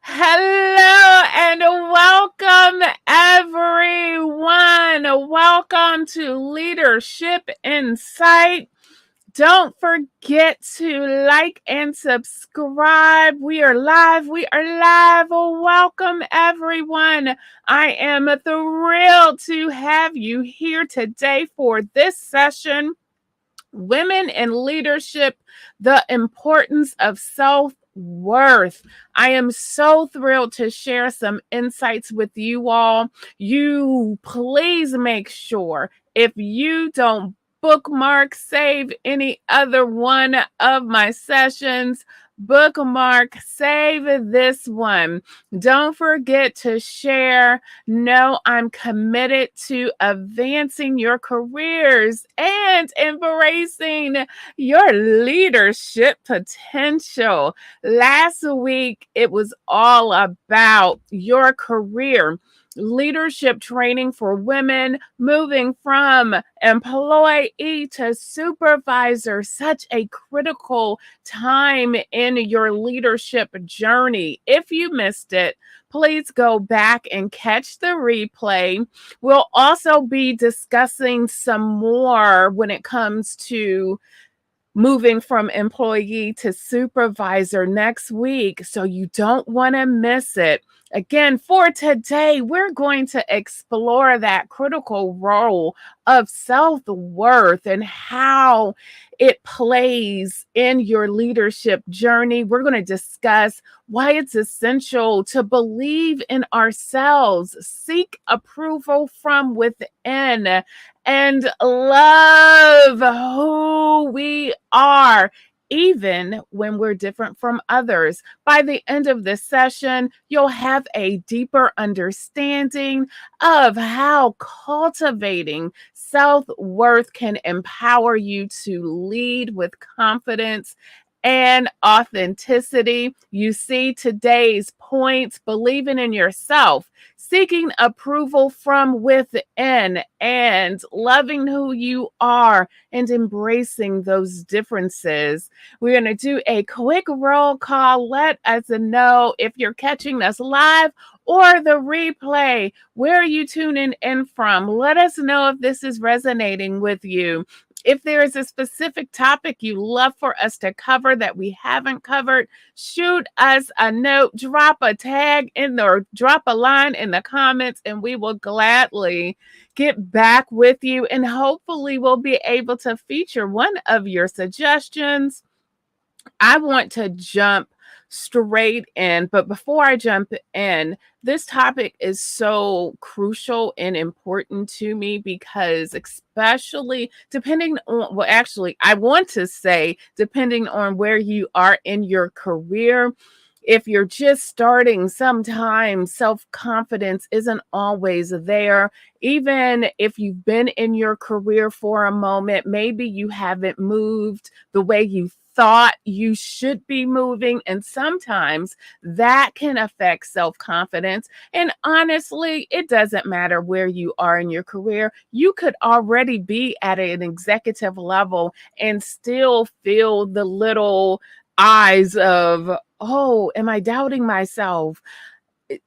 Hello and welcome, everyone. Welcome to Leadership Insight. Don't forget to like and subscribe. We are live. Welcome, everyone. I am thrilled to have you here today for this session. Women in Leadership, the importance of self-worth. I am so thrilled to share some insights with you all. You please make sure if you don't bookmark, save any other one of my sessions, bookmark, save this one. Don't forget to share. No, I'm committed to advancing your careers and embracing your leadership potential. Last week, it was all about your career. Leadership training for women, moving from employee to supervisor, such a critical time in your leadership journey. If you missed it, please go back and catch the replay. We'll also be discussing some more when it comes to moving from employee to supervisor next week, so you don't want to miss it. Again, for today, we're going to explore that critical role of self-worth and how it plays in your leadership journey. We're going to discuss why it's essential to believe in ourselves, seek approval from within, and love who we are, even when we're different from others. By the end of this session, you'll have a deeper understanding of how cultivating self-worth can empower you to lead with confidence and authenticity. You see today's points: believing in yourself, seeking approval from within, and loving who you are and embracing those differences. We're going to do a quick roll call. Let us know if you're catching us live or the replay. Where are you tuning in from? Let us know if this is resonating with you. If there is a specific topic you love for us to cover that we haven't covered, shoot us a note, drop a tag in there, or drop a line in the comments, and we will gladly get back with you. And hopefully we'll be able to feature one of your suggestions. I want to jump straight in, but before I jump in, this topic is so crucial and important to me because, especially depending on, well, actually, I want to say, depending on where you are in your career, if you're just starting, sometimes self-confidence isn't always there. Even if you've been in your career for a moment, maybe you haven't moved the way you thought you should be moving. And sometimes that can affect self-confidence. And honestly, it doesn't matter where you are in your career. You could already be at an executive level and still feel the little eyes of, oh, am I doubting myself?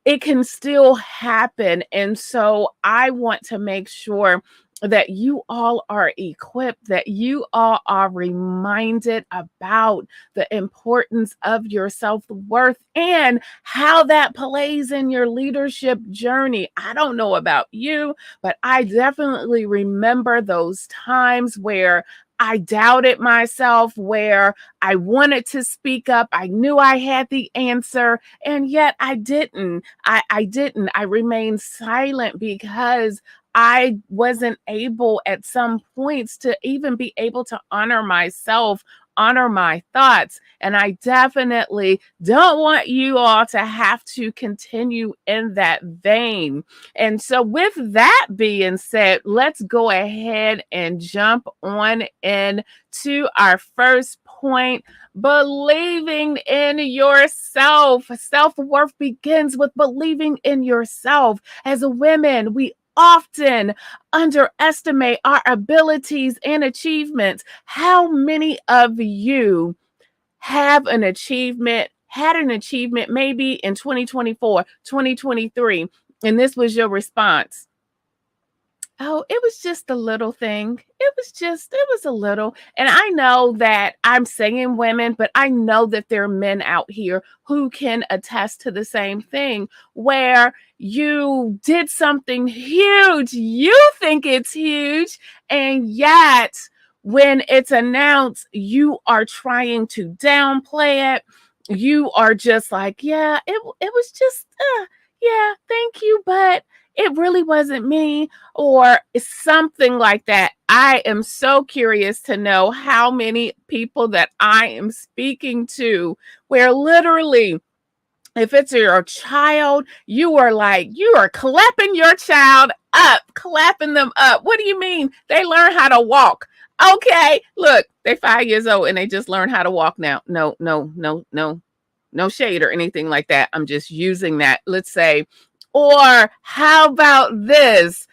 It can still happen. And so I want to make sure that you all are equipped, that you all are reminded about the importance of your self-worth and how that plays in your leadership journey. I don't know about you, but I definitely remember those times where I doubted myself, where I wanted to speak up. I knew I had the answer, and yet I didn't. I didn't. I remained silent because I wasn't able at some points to even be able to honor myself, honor my thoughts. And I definitely don't want you all to have to continue in that vein. And so, with that being said, let's go ahead and jump on in to our first point: believing in yourself. Self-worth begins with believing in yourself. As women, we often underestimate our abilities and achievements. How many of you have an achievement had an achievement maybe in 2024, 2023, and this was your response. Oh, it was just a little thing. It was a little. And I know that I'm saying women, but I know that there are men out here who can attest to the same thing where you did something huge. You think it's huge. And yet, when it's announced, you are trying to downplay it. You are just like, yeah, it was just, yeah, thank you, but it really wasn't me or something like that. I am so curious to know how many people that I am speaking to where literally if it's your child, you are clapping your child up, clapping them up. What do you mean? They learn how to walk. Okay, look, they're 5 years old and they just learn how to walk now. No, no, no, no, no shade or anything like that. I'm just using that. Let's say, or how about this?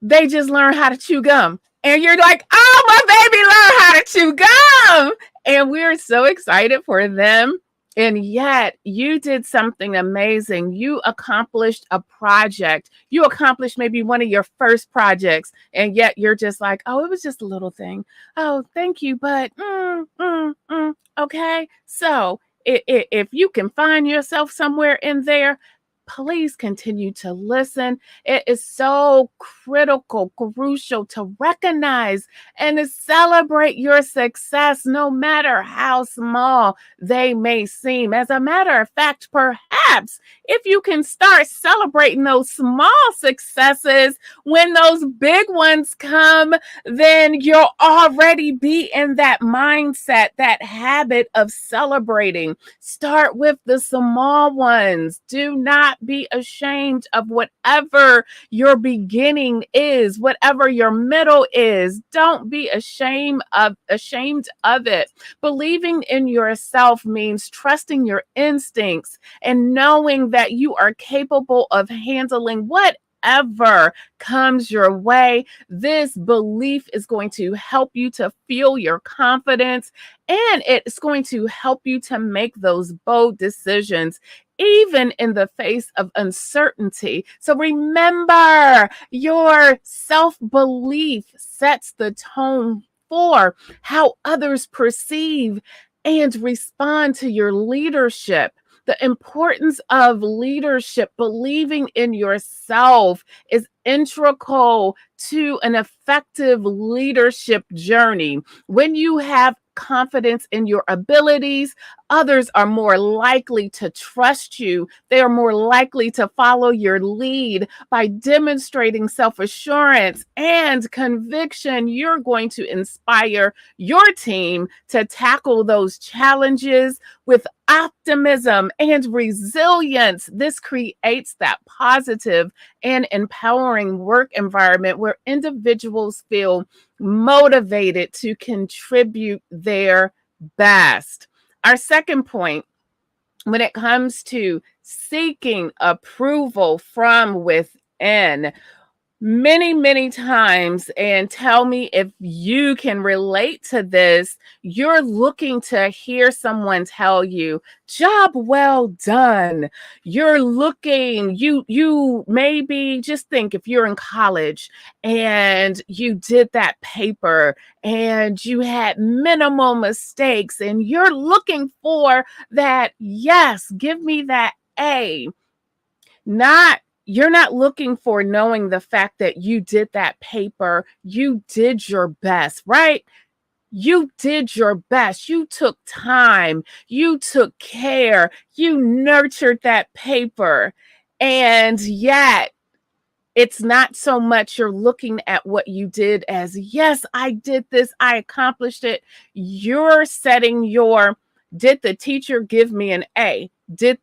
They just learn how to chew gum. And you're like, oh, my baby learned how to chew gum. And we're so excited for them. And yet you did something amazing. You accomplished a project. You accomplished maybe one of your first projects. And yet you're just like, oh, it was just a little thing. Oh, thank you. But, okay. So if you can find yourself somewhere in there, please continue to listen. It is so critical, crucial to recognize and to celebrate your success, no matter how small they may seem. As a matter of fact, perhaps if you can start celebrating those small successes when those big ones come, then you'll already be in that mindset, that habit of celebrating. Start with the small ones. Do not be ashamed of whatever your beginning is, whatever your middle is. Don't be ashamed of it. Believing in yourself means trusting your instincts and knowing that you are capable of handling whatever comes your way. This belief is going to help you to feel your confidence, and it's going to help you to make those bold decisions even in the face of uncertainty. So remember, your self-belief sets the tone for how others perceive and respond to your leadership. The importance of leadership, believing in yourself, is integral to an effective leadership journey. When you have confidence in your abilities, others are more likely to trust you. They are more likely to follow your lead. By demonstrating self-assurance and conviction, you're going to inspire your team to tackle those challenges with optimism and resilience. This creates that positive and empowering work environment where individuals feel motivated to contribute their best. Our second point, when it comes to seeking approval from within, many times, and tell me if you can relate to this, you're looking to hear someone tell you, job well done. You're looking, you maybe just think if you're in college and you did that paper and you had minimal mistakes and you're looking for that, yes, give me that A. You're not looking for knowing the fact that you did that paper, you did your best, right? You did your best. You took time, you took care, you nurtured that paper. And yet, it's not so much you're looking at what you did as, yes, I did this, I accomplished it. You're setting your, did the teacher give me an A? Did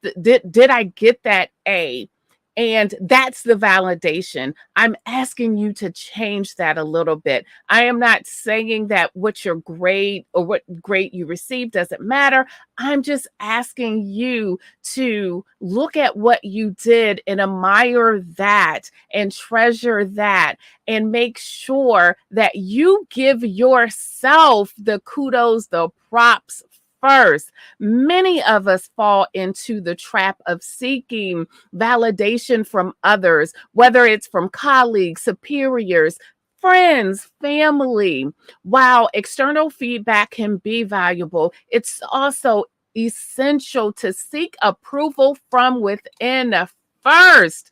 I get that A? And that's the validation. I'm asking you to change that a little bit. I am not saying that what your grade or what grade you received doesn't matter. I'm just asking you to look at what you did and admire that and treasure that and make sure that you give yourself the kudos, the props first. Many of us fall into the trap of seeking validation from others, whether it's from colleagues, superiors, friends, family. While external feedback can be valuable, it's also essential to seek approval from within first.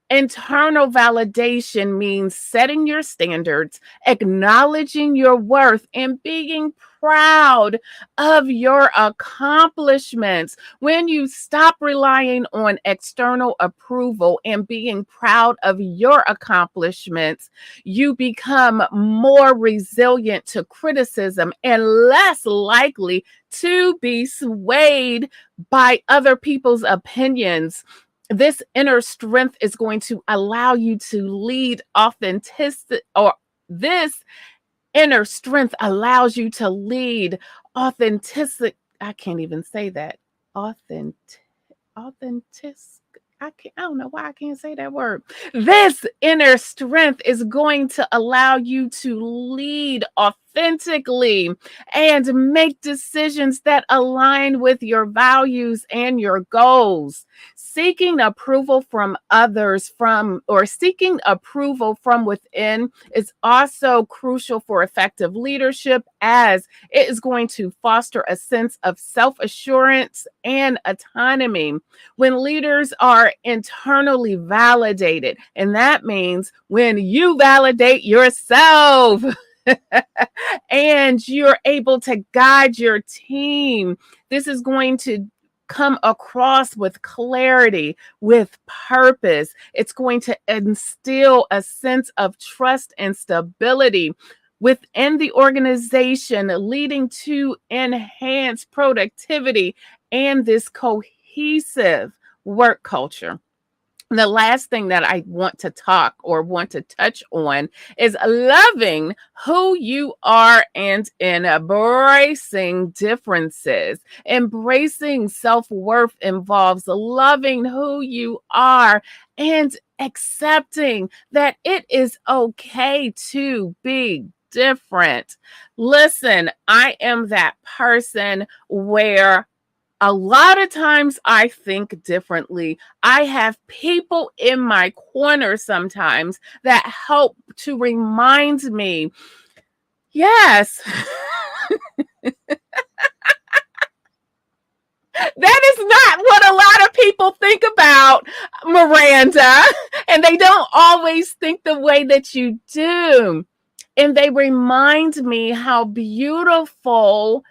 Internal validation means setting your standards, acknowledging your worth, and being proud of your accomplishments. When you stop relying on external approval and being proud of your accomplishments, you become more resilient to criticism and less likely to be swayed by other people's opinions. This inner strength is going to allow you to lead authenticity, or this inner strength allows you to lead authenticity. I can't even say that. Authentic. I don't know why I can't say that word. This inner strength is going to allow you to lead authentically and make decisions that align with your values and your goals. Seeking approval from others seeking approval from within is also crucial for effective leadership, as it is going to foster a sense of self-assurance and autonomy. When leaders are internally validated, and that means when you validate yourself and you're able to guide your team, this is going to come across with clarity, with purpose. It's going to instill a sense of trust and stability within the organization, leading to enhanced productivity and this cohesive work culture. The last thing that I want to touch on is loving who you are and embracing differences. Embracing self-worth involves loving who you are and accepting that it is okay to be different. Listen, I am that person where a lot of times I think differently. I have people in my corner sometimes that help to remind me, yes, that is not what a lot of people think about, Miranda. And they don't always think the way that you do. And they remind me how beautiful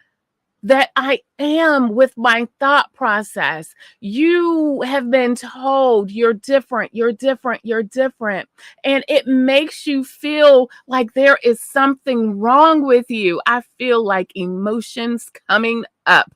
that I am with my thought process. You have been told you're different, you're different, you're different. And it makes you feel like there is something wrong with you. I feel like emotions coming up.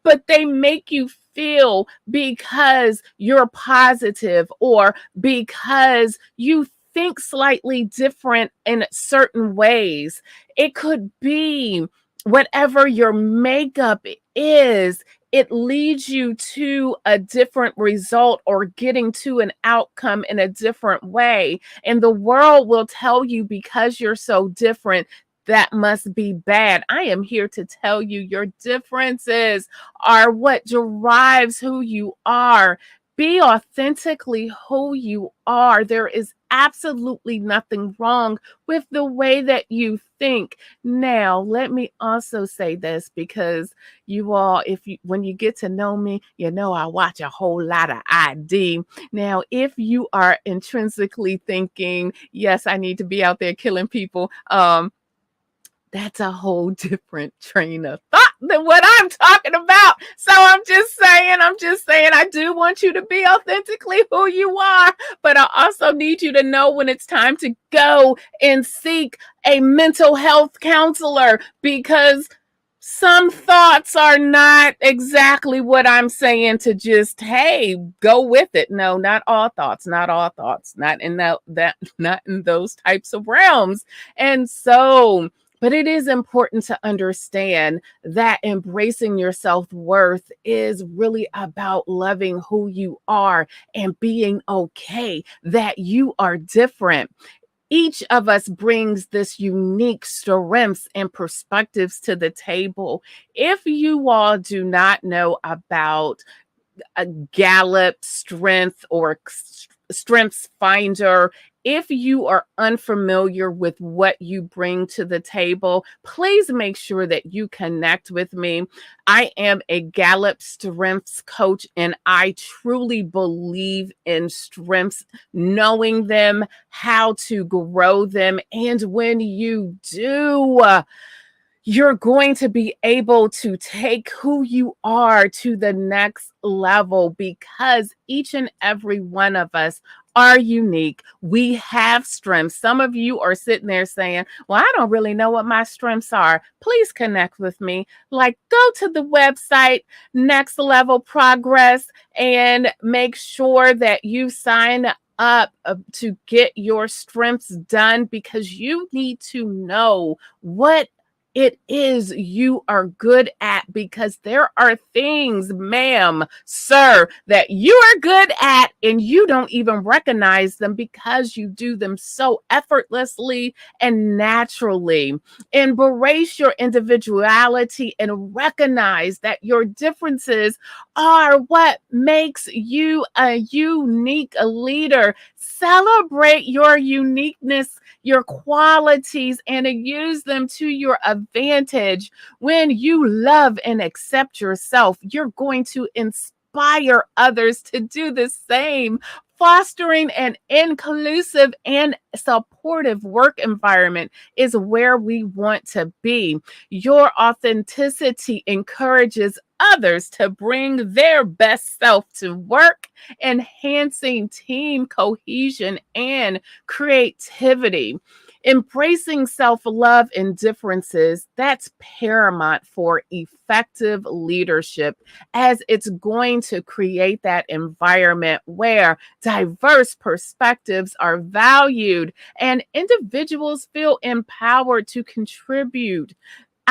But they make you feel because you're positive or because you think slightly different in certain ways. It could be whatever your makeup is, it leads you to a different result or getting to an outcome in a different way. And the world will tell you because you're so different, that must be bad. I am here to tell you your differences are what drives who you are. Be authentically who you are. There is absolutely nothing wrong with the way that you think. Now, let me also say this, because you all, when you get to know me, you know I watch a whole lot of ID. Now, if you are intrinsically thinking, yes, I need to be out there killing people, that's a whole different train of thought than what I'm talking about. So I'm just saying, I do want you to be authentically who you are, but I also need you to know when it's time to go and seek a mental health counselor, because some thoughts are not exactly what I'm saying to just, hey, go with it. No, not all thoughts, not in not in those types of realms. And so, but it is important to understand that embracing your self-worth is really about loving who you are and being okay that you are different. Each of us brings this unique strengths and perspectives to the table. If you all do not know about a Gallup strength or strengths finder, if you are unfamiliar with what you bring to the table, please make sure that you connect with me. I am a Gallup strengths coach, and I truly believe in strengths, knowing them, how to grow them. And when you do, you're going to be able to take who you are to the next level, because each and every one of us are unique. We have strengths. Some of you are sitting there saying, well, I don't really know what my strengths are. Please connect with me. Like, go to the website, Next Level Progress, and make sure that you sign up to get your strengths done, because you need to know what it is you are good at, because there are things, ma'am, sir, that you are good at and you don't even recognize them because you do them so effortlessly and naturally. Embrace your individuality and recognize that your differences are what makes you a unique leader. Celebrate your uniqueness, your qualities, and use them to your advantage. When you love and accept yourself, you're going to inspire others to do the same. Fostering an inclusive and supportive work environment is where we want to be. Your authenticity encourages others to bring their best self to work, enhancing team cohesion and creativity. Embracing self-love and differences, that's paramount for effective leadership, as it's going to create that environment where diverse perspectives are valued and individuals feel empowered to contribute.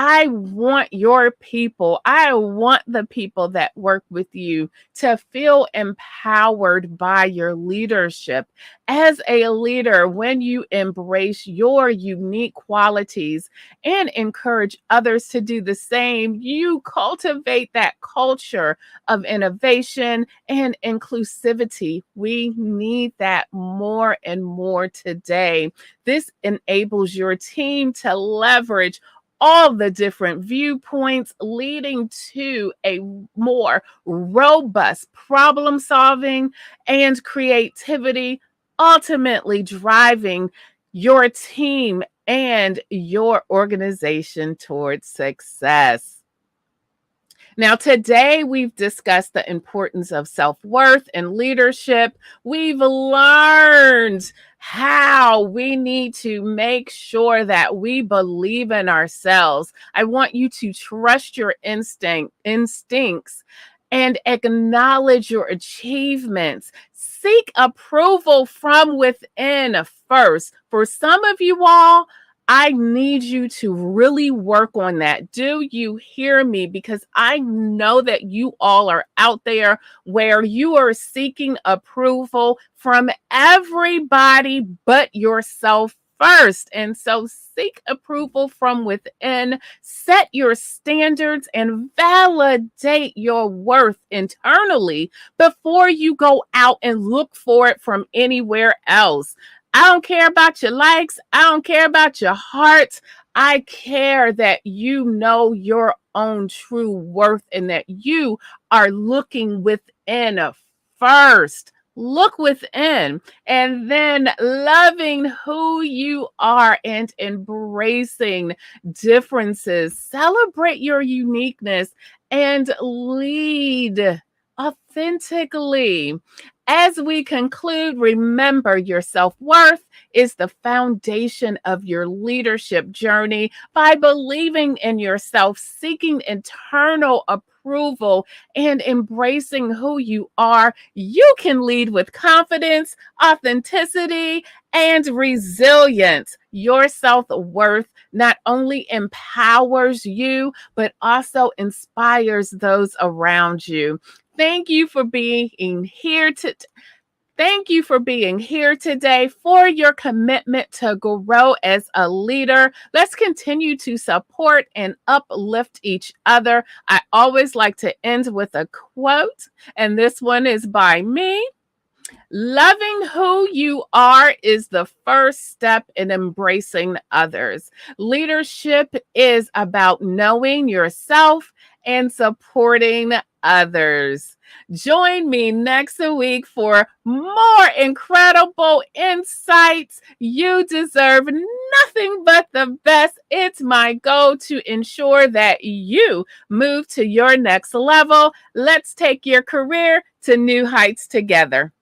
I want your people, I want the people that work with you to feel empowered by your leadership. As a leader, when you embrace your unique qualities and encourage others to do the same, you cultivate that culture of innovation and inclusivity. We need that more and more today. This enables your team to leverage all the different viewpoints, leading to a more robust problem solving and creativity, ultimately driving your team and your organization towards success. Now, today we've discussed the importance of self-worth and leadership. We've learned how we need to make sure that we believe in ourselves. I want you to trust your instincts and acknowledge your achievements. Seek approval from within first. For some of you all, I need you to really work on that. Do you hear me? Because I know that you all are out there where you are seeking approval from everybody but yourself first. And so seek approval from within, set your standards, and validate your worth internally before you go out and look for it from anywhere else. I don't care about your likes. I don't care about your hearts. I care that you know your own true worth and that you are looking within first. Look within, and then loving who you are and embracing differences. Celebrate your uniqueness and lead authentically. As we conclude, remember your self-worth is the foundation of your leadership journey. By believing in yourself, seeking internal approval, and embracing who you are, you can lead with confidence, authenticity, and resilience. Your self-worth not only empowers you, but also inspires those around you. Thank you for being here Thank you for being here today, for your commitment to grow as a leader. Let's continue to support and uplift each other. I always like to end with a quote, and this one is by me. Loving who you are is the first step in embracing others. Leadership is about knowing yourself and supporting others. Join me next week for more incredible insights. You deserve nothing but the best. It's my goal to ensure that you move to your next level. Let's take your career to new heights together.